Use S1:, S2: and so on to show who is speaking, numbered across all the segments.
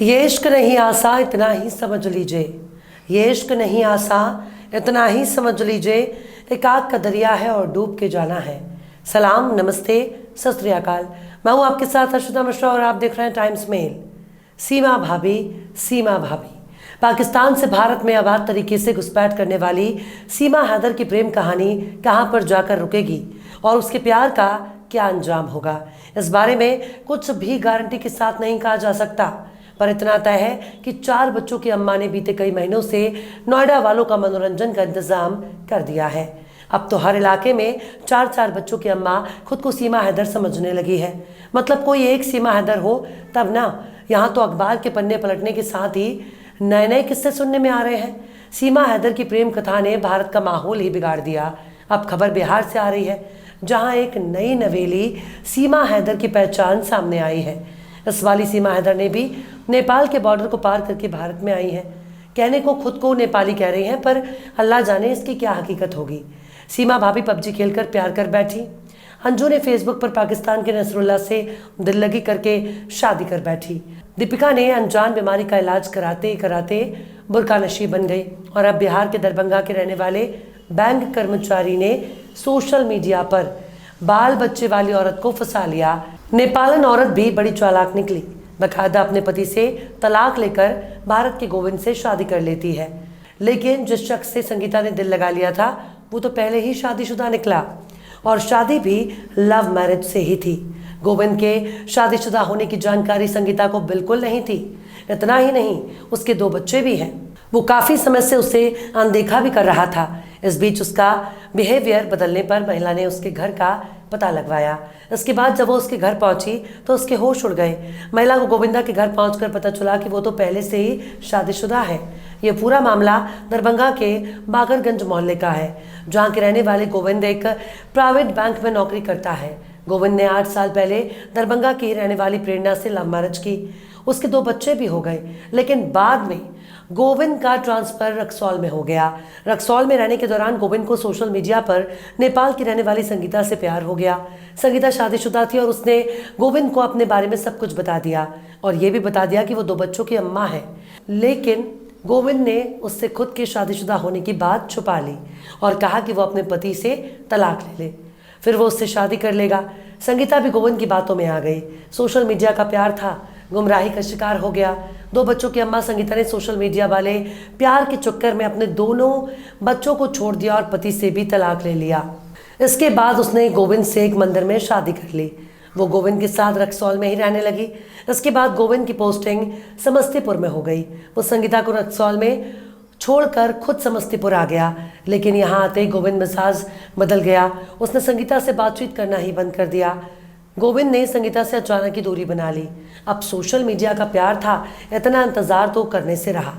S1: ये इश्क नहीं आसा इतना ही समझ लीजिए, ये इश्क नहीं आसा इतना ही समझ लीजिए, एक आग का दरिया है और डूब के जाना है। सलाम, नमस्ते, सत श्री अकाल। मैं हूँ आपके साथ अर्शिता मिश्रा और आप देख रहे हैं टाइम्स मेल। सीमा भाभी, सीमा भाभी। पाकिस्तान से भारत में अवैध तरीके से घुसपैठ करने वाली सीमा हैदर की प्रेम कहानी कहाँ पर जाकर रुकेगी और उसके प्यार का क्या अंजाम होगा, इस बारे में कुछ भी गारंटी के साथ नहीं कहा जा सकता। पर इतना तय है कि 4 बच्चों की अम्मा ने बीते कई महीनों से नोएडा वालों का मनोरंजन का इंतजाम कर दिया है। अब तो हर इलाके में 4 बच्चों की अम्मा खुद को सीमा हैदर समझने लगी है। मतलब कोई एक सीमा हैदर हो तब ना। यहाँ तो अखबार के पन्ने पलटने के साथ ही नए नए किस्से सुनने में आ रहे हैं। सीमा हैदर की प्रेम कथा ने भारत का माहौल ही बिगाड़ दिया। अब खबर बिहार से आ रही है, जहाँ एक नई नवेली सीमा हैदर की पहचान सामने आई है। इस वाली सीमा हैदर ने भी नेपाल के बॉर्डर को पार करके भारत में आई है। कहने को खुद को नेपाली कह रही हैं, पर अल्लाह जाने इसकी क्या हकीकत होगी। सीमा भाभी पबजी खेलकर प्यार कर बैठी। अंजू ने फेसबुक पर पाकिस्तान के नसरुल्ला से दिल लगी करके शादी कर बैठी। दीपिका ने अनजान बीमारी का इलाज कराते कराते बुर्का नशी बन गई। और अब बिहार के दरभंगा के रहने वाले बैंक कर्मचारी ने सोशल मीडिया पर बाल बच्चे वाली औरत को फंसा लिया। नेपालन औरत भी बड़ी चालाक निकली। बकायदा अपने पति से तलाक लेकर भारत के गोविंद से शादी कर लेती है। लेकिन जिस शख्स से संगीता ने दिल लगा लिया था वो तो पहले ही शादीशुदा निकला, और शादी भी लव मैरिज से ही थी। गोविंद के शादीशुदा होने की जानकारी संगीता को बिल्कुल नहीं थी। इतना ही नहीं, उसके 2 बच्चे भी हैं। वो काफ़ी समय से उसे अनदेखा भी कर रहा था। इस बीच उसका बिहेवियर बदलने पर महिला ने उसके घर का पता लगवाया। इसके बाद जब वो उसके घर पहुंची तो उसके होश उड़ गए। महिला को गोविंदा के घर पहुंचकर पता चला कि वो तो पहले से ही शादीशुदा है। ये पूरा मामला दरभंगा के बागरगंज मोहल्ले का है, जहां के रहने वाले गोविंद एक प्राइवेट बैंक में नौकरी करता है। गोविंद ने 8 साल पहले दरभंगा की रहने वाली प्रेरणा से लव मैरिज की। उसके 2 बच्चे भी हो गए, लेकिन बाद में गोविंद का ट्रांसफर रक्सौल में हो गया। रक्सौल में रहने के दौरान गोविंद को सोशल मीडिया पर नेपाल की रहने वाली संगीता से प्यार हो गया। संगीता शादीशुदा थी और उसने गोविंद को अपने बारे में सब कुछ बता दिया, और ये भी बता दिया कि वो 2 बच्चों की अम्मा है। लेकिन गोविंद ने उससे खुद के शादीशुदा होने की बात छुपा ली और कहा कि वो अपने पति से तलाक ले ले, फिर वो उससे शादी कर लेगा। संगीता भी गोविंद की बातों में आ गई। सोशल मीडिया का प्यार था, गुमराही का शिकार हो गया। 2 बच्चों की अम्मा संगीता ने सोशल मीडिया वाले प्यार के चक्कर में अपने दोनों बच्चों को छोड़ दिया और पति से भी तलाक ले लिया। इसके बाद उसने गोविंद से एक मंदिर में शादी कर ली। वो गोविंद के साथ रक्सौल में ही रहने लगी। इसके बाद गोविंद की पोस्टिंग समस्तीपुर में हो गई। वो संगीता को रक्सौल में छोड़कर खुद समस्तीपुर आ गया। लेकिन यहाँ आते ही गोविंद मिजाज बदल गया। उसने संगीता से बातचीत करना ही बंद कर दिया। गोविंद ने संगीता से अचानक ही दूरी बना ली। अब सोशल मीडिया का प्यार था, इतना इंतजार तो करने से रहा।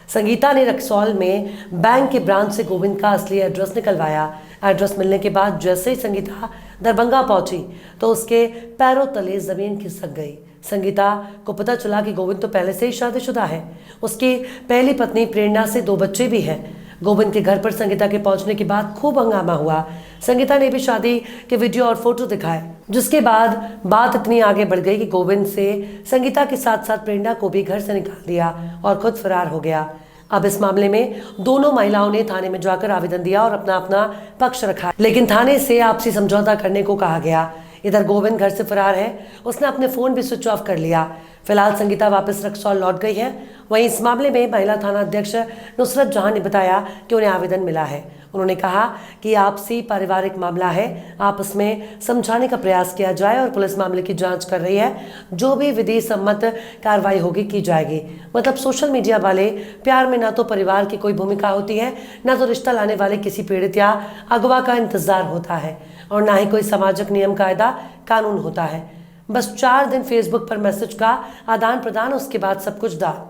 S1: संगीता ने रक्सौल में बैंक के ब्रांच से गोविंद का असली एड्रेस निकलवाया। एड्रेस मिलने के बाद जैसे ही संगीता दरभंगा पहुंची तो उसके पैरों तले जमीन खिसक गई। संगीता को पता चला कि गोविंद तो पहले से ही शादीशुदा है। उसकी पहली पत्नी प्रेरणा से 2 बच्चे भी हैं। गोविंद के घर पर संगीता के पहुंचने के बाद खूब हंगामा हुआ। संगीता ने भी शादी के वीडियो और फोटो दिखाए, जिसके बाद बात इतनी आगे बढ़ गई कि गोविंद से संगीता के साथ साथ प्रेरणा को भी घर से निकाल दिया और खुद फरार हो गया। अब इस मामले में दोनों महिलाओं ने थाने में जाकर आवेदन दिया और अपना अपना पक्ष रखा, लेकिन थाने से आपसी समझौता करने को कहा गया। इधर गोविंद घर से फरार है, उसने अपने फ़ोन भी स्विच ऑफ कर लिया। फिलहाल संगीता वापस रक्सौल लौट गई है। वहीं इस मामले में महिला थाना अध्यक्ष नुसरत जहां ने बताया कि उन्हें आवेदन मिला है। उन्होंने कहा कि आपसी पारिवारिक मामला है, आपस में समझाने का प्रयास किया जाए और पुलिस मामले की जांच कर रही है। जो भी विधि सम्मत कार्रवाई होगी की जाएगी। मतलब सोशल मीडिया वाले प्यार में ना तो परिवार की कोई भूमिका होती है, ना तो रिश्ता लाने वाले किसी पीड़ित या अगवा का इंतजार होता है, और ना ही कोई सामाजिक नियम कायदा कानून होता है। बस 4 दिन फेसबुक पर मैसेज का आदान प्रदान, उसके बाद सब कुछ दान।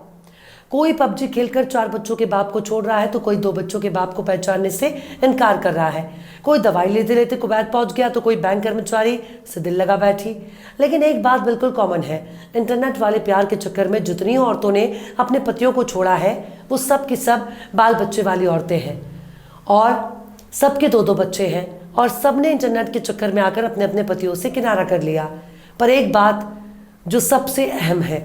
S1: कोई पबजी खेलकर 4 बच्चों के बाप को छोड़ रहा है तो कोई 2 बच्चों के बाप को पहचानने से इनकार कर रहा है। कोई दवाई लेते लेते कुवैत पहुंच गया तो कोई बैंक कर्मचारी से दिल लगा बैठी। लेकिन एक बात बिल्कुल कॉमन है, इंटरनेट वाले प्यार के चक्कर में जितनी औरतों ने अपने पतियों को छोड़ा है वो सब की सब बाल बच्चे वाली औरतें हैं, और सबके 2-2 बच्चे हैं, और सब ने इंटरनेट के चक्कर में आकर अपने अपने पतियों से किनारा कर लिया। पर एक बात जो सबसे अहम है,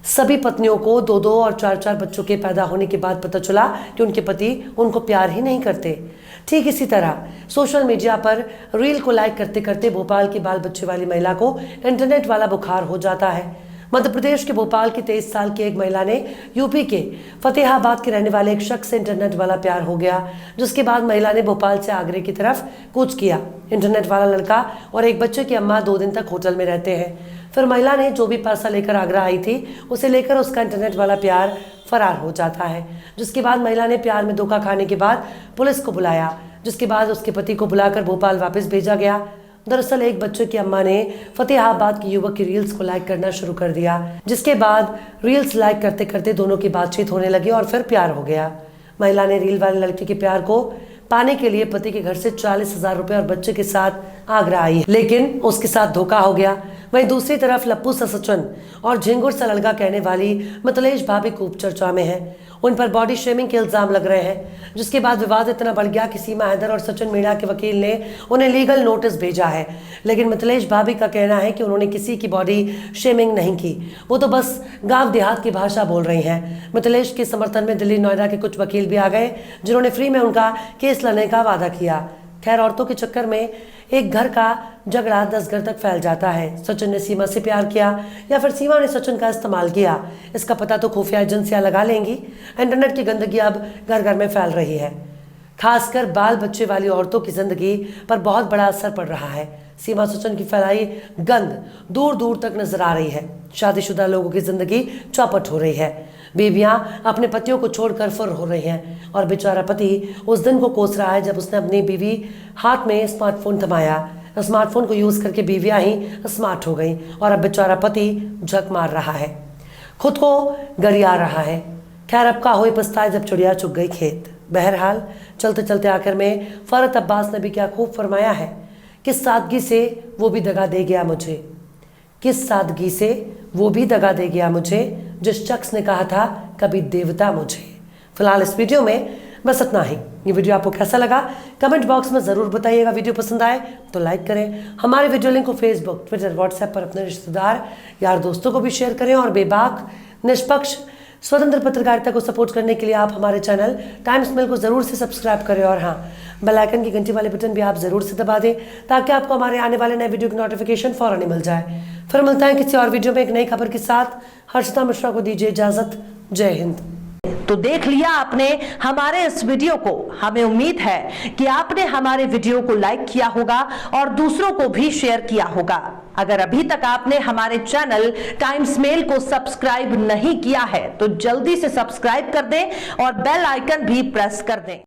S1: सभी पत्नियों को 2-2 और 4-4 बच्चों के पैदा होने के बाद पता चला कि उनके पति उनको प्यार ही नहीं करते। ठीक इसी तरह सोशल मीडिया पर रील को लाइक करते करते भोपाल की बाल बच्चे वाली महिला को इंटरनेट वाला बुखार हो जाता है। मध्य प्रदेश के भोपाल की 23 साल की एक महिला ने यूपी के फतेहाबाद के रहने वाले एक शख्स से इंटरनेट वाला प्यार हो गया, जिसके बाद महिला ने भोपाल से आगरे की तरफ कूच किया। इंटरनेट वाला लड़का और एक बच्चे की अम्मा 2 दिन तक होटल में रहते हैं। फिर महिला ने जो भी पैसा लेकर आगरा आई थी उसे लेकर उसका इंटरनेट वाला प्यार फरार हो जाता है, जिसके बाद महिला ने प्यार में धोखा खाने के बाद पुलिस को बुलाया, जिसके बाद उसके पति को बुलाकर भोपाल वापस भेजा गया। दरअसल एक बच्चे की अम्मा ने फतेहाबाद के युवक की रील्स को लाइक करना शुरू कर दिया, जिसके बाद रील्स लाइक करते करते दोनों की बातचीत होने लगी और फिर प्यार हो गया। महिला ने रील वाले लड़के के प्यार को पाने के लिए पति के घर से 40,000 रुपए और बच्चे के साथ आगरा आई, लेकिन उसके साथ धोखा हो गया। वहीं दूसरी तरफ लप्पू सा सचिन और झिंगुर सा लड़का कहने वाली मिथिलेश भाभी खूब चर्चा में है। उन पर बॉडी शेमिंग के इल्जाम लग रहे हैं, जिसके बाद विवाद इतना बढ़ गया कि सीमा हैदर और सचिन मीणा के वकील ने उन्हें लीगल नोटिस भेजा है। लेकिन मिथिलेश भाभी का कहना है कि उन्होंने किसी की बॉडी शेमिंग नहीं की, वो तो बस गांव देहात की भाषा बोल रही हैं। मिथिलेश के समर्थन में दिल्ली नोएडा के कुछ वकील भी आ गए, जिन्होंने फ्री में उनका केस लड़ने का वादा किया। खैर, औरतों के चक्कर में एक घर का झगड़ा 10 घर तक फैल जाता है। सचिन ने सीमा से प्यार किया या फिर सीमा ने सचिन का इस्तेमाल किया, इसका पता तो खुफिया एजेंसियां लगा लेंगी। इंटरनेट की गंदगी अब घर घर में फैल रही है, खासकर बाल बच्चे वाली औरतों की जिंदगी पर बहुत बड़ा असर पड़ रहा है। सीमा सचिन की फैलाई गंद दूर दूर तक नजर आ रही है। शादीशुदा लोगों की जिंदगी चौपट हो रही है। बीवियां अपने पतियों को छोड़कर फुर हो रही हैं और बेचारा पति उस दिन को कोस रहा है जब उसने अपनी बीवी हाथ में स्मार्टफोन थमाया। स्मार्टफोन को यूज करके बीवियां ही स्मार्ट हो गई और अब बेचारा पति झक मार रहा है, खुद को गरिया रहा है। खैर, अब का होए पछताए जब चिड़िया चुग गई खेत। बहरहाल, चलते चलते आखिर में फरहत अब्बास ने भी क्या खूब फरमाया है, किस सादगी से वो भी दगा दे गया मुझे, किस सादगी से वो भी दगा दे गया मुझे, जिस शख्स ने कहा था कभी देवता मुझे। फिलहाल इस वीडियो में बस इतना ही। ये वीडियो आपको कैसा लगा कमेंट बॉक्स में ज़रूर बताइएगा। वीडियो पसंद आए तो लाइक करें। हमारे वीडियो लिंक को फेसबुक, ट्विटर, व्हाट्सएप पर अपने रिश्तेदार, यार, दोस्तों को भी शेयर करें। और बेबाक, निष्पक्ष, स्वतंत्र पत्रकारिता को सपोर्ट करने के लिए आप हमारे चैनल टाइम्स मेल को ज़रूर से सब्सक्राइब करें और हाँ, बेल आइकन की घंटी वाले बटन भी आप ज़रूर से दबा दें, ताकि आपको हमारे आने वाले नए वीडियो की नोटिफिकेशन फौरन मिल जाए। फिर मिलता है किसी और वीडियो में एक नई खबर के साथ। हर्षिता मिश्रा को दीजिए इजाज़त। जय हिंद।
S2: तो देख लिया आपने हमारे इस वीडियो को। हमें उम्मीद है कि आपने हमारे वीडियो को लाइक किया होगा और दूसरों को भी शेयर किया होगा। अगर अभी तक आपने हमारे चैनल टाइम्स मेल को सब्सक्राइब नहीं किया है तो जल्दी से सब्सक्राइब कर दें और बेल आइकन भी प्रेस कर दें।